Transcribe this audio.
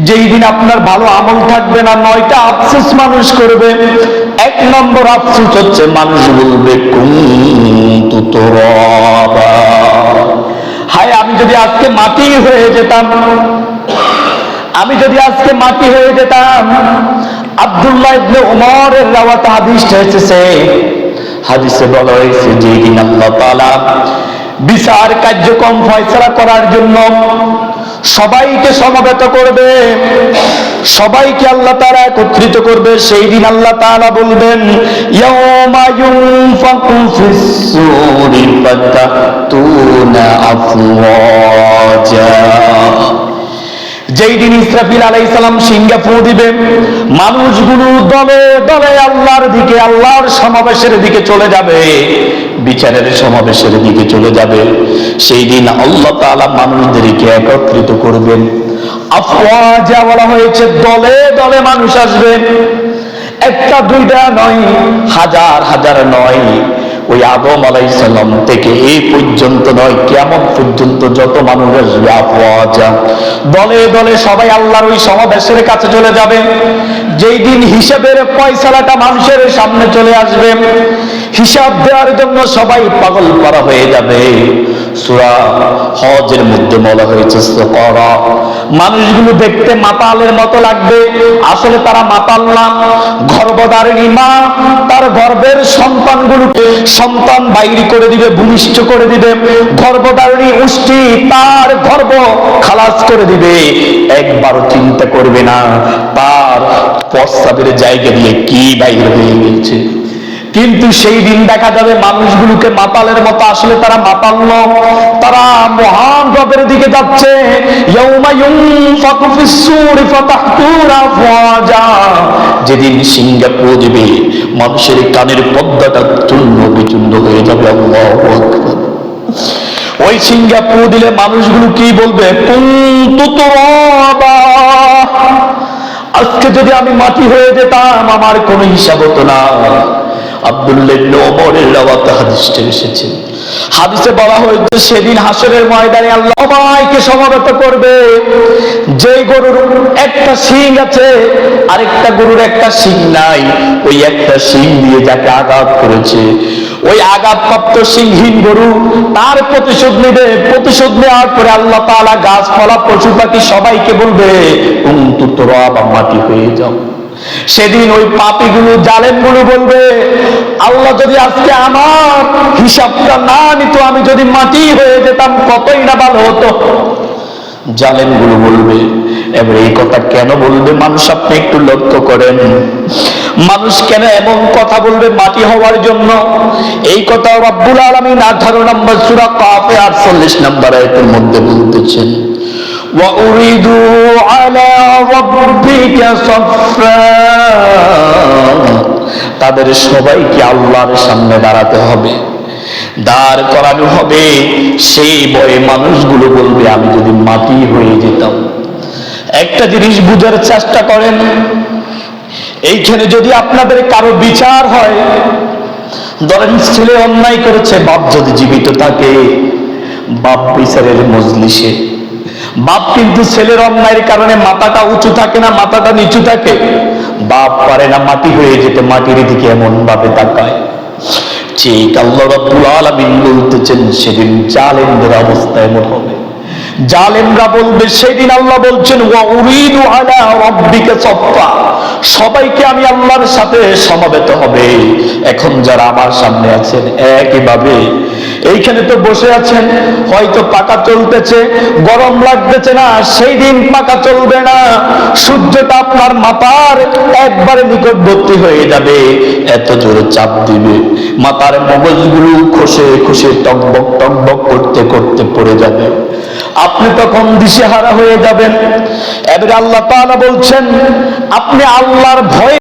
যেই দিন আপনার ভালো আমল থাকবে না, 9টা আফসোস মানুষ করবে। 1 নম্বর আফসোস হচ্ছে মানুষ বলবে কুনতু তুরাবা, হায় আমি যদি আজকে মাটি হয়ে যেতাম, আমি যদি আজকে মাটি হয়ে যেতাম। আব্দুল্লাহ ইবনে উমরের রাওয়াত হাদিসটা এসেছে, হাদিসে বলা হয়েছে যেই দিন আল্লাহ তাআলা বিচার কার্যক্রম ফয়সালা করার জন্য সবাইকে সমবেত করবে, সবাইকে আল্লাহ তাআলা একত্রিত করবে, সেই দিন আল্লাহ তাআলা বলবেন ইয়াউমা ইউনফাকু ফিস-সূরি ফাতাতুনা আফওয়াজা। যেই দিন ইসরাফিল আলাইহিস সালাম সিংহা ফু দিবে, মানুষগুলো দলে দলে আল্লাহর দিকে, আল্লাহর সমাবেশের দিকে চলে যাবে, বিচারের সমাবেশের দিকে চলে যাবে। সেই দিন আল্লাহ তাআলা মানুষদেরকে একত্রিত করবেন। আফওয়াজা বলা হয়েছে দলে দলে মানুষ আসবে, একটা দুইটা নয়, হাজার হাজার নয়। ওই আদম আলাইহিস সালাম থেকে এই পর্যন্ত নয়, কিয়ামত পর্যন্ত যত মানুষ আসবে আফওয়াজা, দলে দলে সবাই আল্লাহর ওই সমাবেশের কাছে চলে যাবে। যেই দিন হিসাবের ফয়সালাটা মানুষের সামনে চলে আসবে, হিসাব দেওয়ার জন্য সবাই পাগল পারা হয়ে যাবে। সূরা হজের মধ্যে বলা হয়েছে সুকরা, মানুষগুলো দেখতে মাতালের মতো লাগবে, আসলে তারা মাতাল না। গর্ভধারিণী মা তার গর্ভের সন্তানগুলোকে সন্তান বাইর করে দিবে, ভূমিষ্ঠ করে দিবে। গর্ভধারিণী উষ্টি তার গর্ভ খালাস করে দিবে, একবারও চিন্তা করবে না তার প্রস্রাবের জায়গা দিয়ে কি বাইর হয়ে গেছে। কিন্তু সেই দিন দেখা যাবে মানুষগুলোকে মাতালের মতো, আসলে তারা মাতাল নয়, তারা মহান রবের দিকে যাচ্ছে। ইয়াউমা ইউনফাকু ফিস-সূরি ফাতাতুনা আফওয়াজা, যেদিন সিংহা ফু দিবে মানুষের কানের পর্দাটা চূর্ণ বিচূর্ণ হয়ে যাবে। আল্লাহু আকবার। ওই সিংহা ফু দিলে মানুষগুলো কি বলবে? কুনতু তুরাবা, আজকে যদি আমি মাটি হয়ে যেতাম আমার কোনো হিসাব হতো না। আব্দুল্লাহ ইবনে উমরের রাওয়াতে হাদিসটা এসেছে, হাদিসে বলা হয়েছে সেদিন হাসরের ময়দানে আল্লাহ সবাইকে সমবেত করবে। যেই গরুর একটা শিং আছে, আরেকটা গরুর একটা শিং নাই, ওই একটা শিং দিয়ে যাকে আঘাত করেছে, ওই আঘাতপ্রাপ্ত শিংহীন গরু তার প্রতিশোধ নেবে। প্রতিশোধ নেওয়ার পরে আল্লাহ তাআলা গাছপালা পশু পাখি সবাইকে বলবে কুনতু তুরাবা, মাটি হয়ে যাও। সেদিন ওই পাপীগুলো জালেমগুলো বলবে আল্লাহ যদি আজকে আমার হিসাবটা না নিত, আমি যদি মাটি হয়ে যেতাম কতই না ভালো হতো। জালেমগুলো বলবে। এবার এই কথা কেন বলবে মানুষ, আপনি একটু লক্ষ্য করেন, মানুষ কেন এমন কথা বলবে মাটি হওয়ার জন্য? এই কথা রব্বুল আলামিন 18 নম্বর সূরা কাফে 48 নম্বর আয়াতের মধ্যে বলতেছেন وَأُرِيدُوا عَلَى رَبِّكَ صَفًّا, তাদের সবাইকে আল্লাহর সামনে দাঁড়াতে হবে, দাঁড় করানো হবে। সেই ভয়ে মানুষগুলো বলবে আমি যদি মাটি হয়ে যেতাম। একটা জিনিস বুঝার চেষ্টা করেন, এইখানে যদি আপনাদের কারো বিচার হয়, ধরেন ছেলে অন্যায় করেছে, বাপ যদি জীবিত থাকে, বাপ বিচারের মজলিসে, বাপ কিন্তু ছেলের অন্যায়ের কারণে মাথাটা উঁচু থাকে না, মাথাটা নিচু থাকে। বাপ পারে না মাটি হয়ে যেতে, মাটির দিকে এমন ভাবে তাকায়। ঠিক আল্লাহ রাব্বুল আলামিন বলতেছেন সেদিন জালেমদের অবস্থা এমন হবে। জালেমরা বলবে, সেদিন আল্লাহ বলছেন ওয়া উরিদু আলা রাব্বিকা সাফফা, সবাইকে আমি আল্লাহর সাথে সমবেত হবে। এখন যারা আমার সামনে আছেন একইভাবে এইখানে তো বসে আছেন, হয়তো পাখা চলতেছে, গরম লাগতেছে না, সেই দিন পাখা চলবে না, সূর্যটা আপনার মাথার একবারে নিকটবর্তী হয়ে যাবে, এত জোরে চাপ দিবে, মাথার মগজগুলো খসে খসে টকবক টকবক করতে করতে পড়ে যাবে, আপনি তখন দিশেহারা হয়ে যাবেন। এবারে আল্লাহ তাআলা বলছেন আপনি আল্লাহর ভয়